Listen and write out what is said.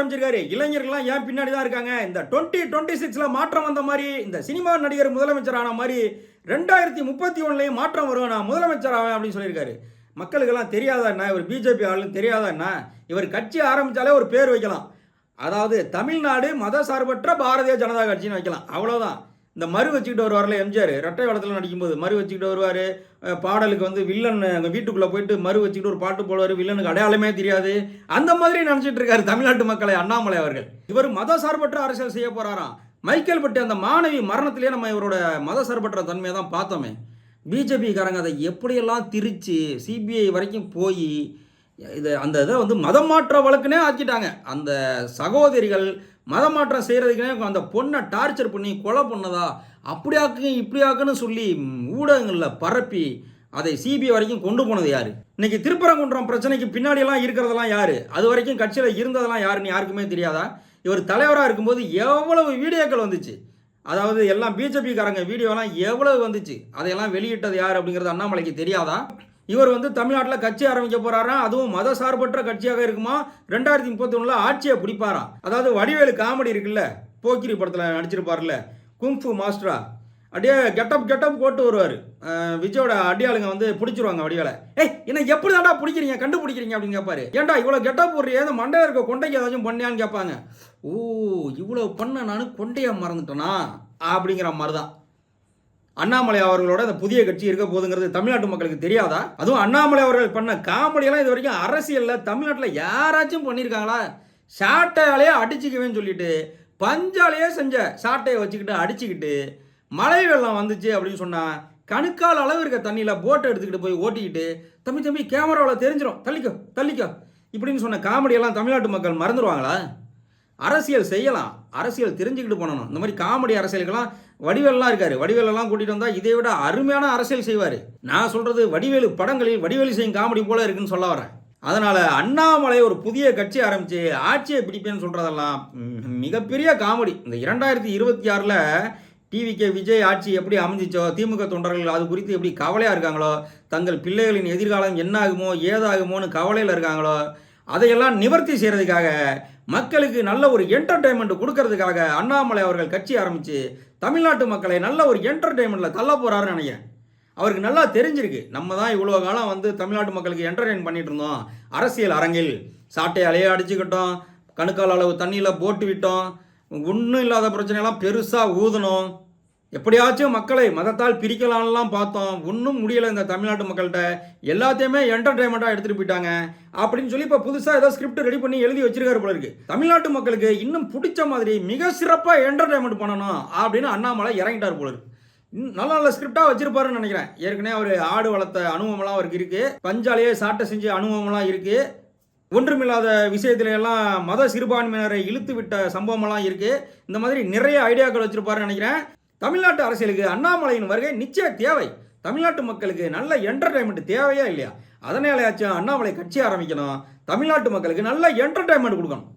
ஆரம்பிச்சிருக்காரு. இளைஞர்கள்லாம் ஏன் பின்னாடி தான் இருக்காங்க. இந்த 2026ல மாற்றம் வந்த மாதிரி, இந்த சினிமா நடிகர் முதலமைச்சர் ஆன மாதிரி 2031லயும் மாற்றம் வரும், நான் முதலமைச்சர் ஆவேன் அப்படின்னு சொல்லியிருக்காரு. மக்களுக்கெல்லாம் தெரியாதா என்ன, இவர் பிஜேபி ஆளுன்னு தெரியாதா என்ன? இவர் கட்சி ஆரம்பித்தாலே ஒரு பேர் வைக்கலாம். அதாவது தமிழ்நாடு மதசார்பற்ற பாரதிய ஜனதா கட்சின்னு வைக்கலாம், அவ்வளோதான். இந்த மறு வச்சுக்கிட்டு வருவார்ல எம்ஜிஆர், ரெட்டை வளத்தில் நடிக்கும்போது மறு வச்சுக்கிட்டு வருவார். பாடலுக்கு வந்து வில்லன் வீட்டுக்குள்ளே போயிட்டு மறு வச்சுக்கிட்டு ஒரு பாட்டு போடுவார், வில்லனுக்கு அடையாளமே தெரியாது. அந்த மாதிரி நினச்சிட்டு இருக்காரு தமிழ்நாட்டு மக்களை அண்ணாமலை அவர்கள். இவர் மதசார்பற்ற அரசியல் செய்ய போகிறாராம். மைக்கேல் பட்டி அந்த மாணவி மரணத்திலே நம்ம இவரோட மதசார்பற்ற தன்மையை தான் பார்த்தோமே. பிஜேபிக்காரங்க அதை எப்படியெல்லாம் திரிச்சு சிபிஐ வரைக்கும் போய் அந்த இதை வந்து மதம் மாற்ற வழக்குனே ஆக்கிட்டாங்க. அந்த சகோதரிகள் மதம் மாற்றம் செய்கிறதுக்குனே அந்த பொண்ணை டார்ச்சர் பண்ணி கொலை பண்ணதா, அப்படியாக்கு இப்படியாக்குன்னு சொல்லி ஊடகங்களில் பரப்பி அதை சிபிஐ வரைக்கும் கொண்டு போனது யார்? இன்னைக்கு திருப்பரங்குன்றம் பிரச்சனைக்கு பின்னாடியெல்லாம் இருக்கிறதெல்லாம் யார்? அது வரைக்கும் கட்சியில் இருந்ததெல்லாம் யாருன்னு யாருக்குமே தெரியாதா? இவர் தலைவராக இருக்கும்போது எவ்வளவு வீடியோக்கள் வந்துச்சு, அதாவது எல்லாம் பிஜேபிக்காரங்க வீடியோலாம் எவ்வளவு வந்துச்சு, அதையெல்லாம் வெளியிட்டது யார் அப்படிங்கிறது அண்ணாமலைக்கு தெரியாதா? இவர் வந்து தமிழ்நாட்டில் கட்சி ஆரம்பிக்க போறாராம், அதுவும் மத சார்பற்ற கட்சியாக இருக்குமா, 2031 ஆட்சியை பிடிப்பாராம். அதாவது வடிவேலு காமெடி இருக்குல்ல, போக்கிரி படத்தில் நடிச்சிருப்பார்ல, குங்ஃபு மாஸ்டரா, அப்படியே கெட்டப் போட்டு வருவார். விஜயோட அடியாளுங்க வந்து பிடிச்சிருவாங்க வடிவேலை. என்ன எப்படி தாண்டா பிடிக்கிறீங்க, கண்டுபிடிக்கிறீங்க அப்படின்னு கேட்பாரு. ஏன்டா இவ்வளோ கெட்டப் போடுறிய, அந்த மண்டையில் இருக்க கொண்டைக்கு ஏதாச்சும் பண்ணியான்னு கேட்பாங்க. ஓ, இவ்வளோ பண்ண நான் கொண்டையை மறந்துட்டேனா அப்படிங்கிற மாதிரி தான் அண்ணாமலை அவர்களோட இந்த புதிய கட்சி இருக்க போதுங்கிறது தமிழ்நாட்டு மக்களுக்கு தெரியாதா? அதுவும் அண்ணாமலை அவர்கள் பண்ண காமெடியெல்லாம் இது வரைக்கும் அரசியலில் தமிழ்நாட்டில் யாராச்சும் பண்ணியிருக்காங்களா? சாட்டையாலேயே அடிச்சுக்குவேன்னு சொல்லிட்டு பஞ்சாலேயே செஞ்ச சாட்டையை வச்சுக்கிட்டு அடிச்சுக்கிட்டு மழை வெள்ளம் வந்துச்சு அப்படின்னு சொன்னால் கணுக்கால் அளவு இருக்க தண்ணியில் போட்டை எடுத்துக்கிட்டு போய் ஓட்டிக்கிட்டு தம்பி கேமராவில் தெரிஞ்சிடும், தள்ளிக்கோ இப்படின்னு சொன்ன காமெடியெல்லாம் தமிழ்நாட்டு மக்கள் மறந்துடுவாங்களா? அரசியல் செய்யலாம், அரசியல் தெரிஞ்சுக்கிட்டு பண்ணணும். இந்த மாதிரி காமெடி அரசியலுக்கெல்லாம் வடிவேலெலாம் இருக்காரு, வடிவேலெல்லாம் கூட்டிகிட்டு வந்தால் இதை விட அருமையான அரசியல் செய்வார். நான் சொல்கிறது வடிவேலு படங்களில் வடிவேலு செய்யும் காமெடி போல இருக்குன்னு சொல்ல வரேன். அதனால் அண்ணாமலை ஒரு புதிய கட்சி ஆரம்பித்து ஆட்சியை பிடிப்பேன்னு சொல்கிறதெல்லாம் மிகப்பெரிய காமெடி. இந்த 2026ல் டிவிகே விஜய் ஆட்சி எப்படி அமைஞ்சிச்சோ, திமுக தொண்டர்கள் அது குறித்து எப்படி கவலையாக இருக்காங்களோ, தங்கள் பிள்ளைகளின் எதிர்காலம் என்ன ஆகுமோ ஏதாகுமோன்னு கவலையில் இருக்காங்களோ, அதையெல்லாம் நிவர்த்தி செய்கிறதுக்காக மக்களுக்கு நல்ல ஒரு என்டர்டெயின்மெண்ட் கொடுக்கறதுக்காக அண்ணாமலை அவர்கள் கட்சி ஆரம்பித்து தமிழ்நாட்டு மக்களை நல்ல ஒரு என்டர்டெயின்மெண்ட்டில் தள்ள போகிறாருன்னு நினைக்கிறேன். அவருக்கு நல்லா தெரிஞ்சிருக்கு, நம்ம தான் இவ்வளோ காலம் வந்து தமிழ்நாட்டு மக்களுக்கு என்டர்டெயின் பண்ணிட்டு இருந்தோம். அரசியல் அரங்கில் சாட்டையாலேயே அடிச்சுக்கிட்டோம், கணுக்கால் அளவு தண்ணியில் போட்டு விட்டோம், ஒன்றும் இல்லாத பிரச்சனையெல்லாம் பெருசாக ஊதணும், எப்படியாச்சும் மக்களை மதத்தால் பிரிக்கலாம்லாம் பார்த்தோம், ஒன்றும் முடியலை. இந்த தமிழ்நாட்டு மக்கள்கிட்ட எல்லாத்தையுமே என்டர்டெயின்மெண்ட்டாக எடுத்துகிட்டு போயிட்டாங்க அப்படின்னு சொல்லி இப்போ புதுசாக ஏதோ ஸ்கிரிப்ட் ரெடி பண்ணி எழுதி வச்சிருக்காரு போல இருக்கு. தமிழ்நாட்டு மக்களுக்கு இன்னும் பிடிச்ச மாதிரி மிக சிறப்பாக என்டர்டெயின்மெண்ட் பண்ணணும் அப்படின்னு அண்ணாமலை இறங்கிட்டார் போல இருக்கு. நல்ல ஸ்கிரிப்டாக வச்சிருப்பாருன்னு நினைக்கிறேன். ஏற்கனவே அவர் ஆடு வளர்த்த அனுபவம்லாம் அவருக்கு இருக்குது, பஞ்சாலேயே சாட்டை செஞ்சு அனுபவம்லாம் இருக்குது, ஒன்றுமில்லாத விஷயத்துல எல்லாம் மத சிறுபான்மையினரை இழுத்து விட்ட சம்பவமெல்லாம் இருக்குது. இந்த மாதிரி நிறைய ஐடியாக்கள் வச்சிருப்பாருன்னு நினைக்கிறேன். தமிழ்நாட்டு அரசியலுக்கு அண்ணாமலையின் வருகை நிச்சயம் தேவை. தமிழ்நாட்டு மக்களுக்கு நல்ல என்டர்டைன்மெண்ட் தேவையா இல்லையா? அதனாலயாச்சும் அண்ணாமலை கட்சி ஆரம்பிக்கணும், தமிழ்நாட்டு மக்களுக்கு நல்ல என்டர்டைன்மெண்ட் கொடுக்கணும்.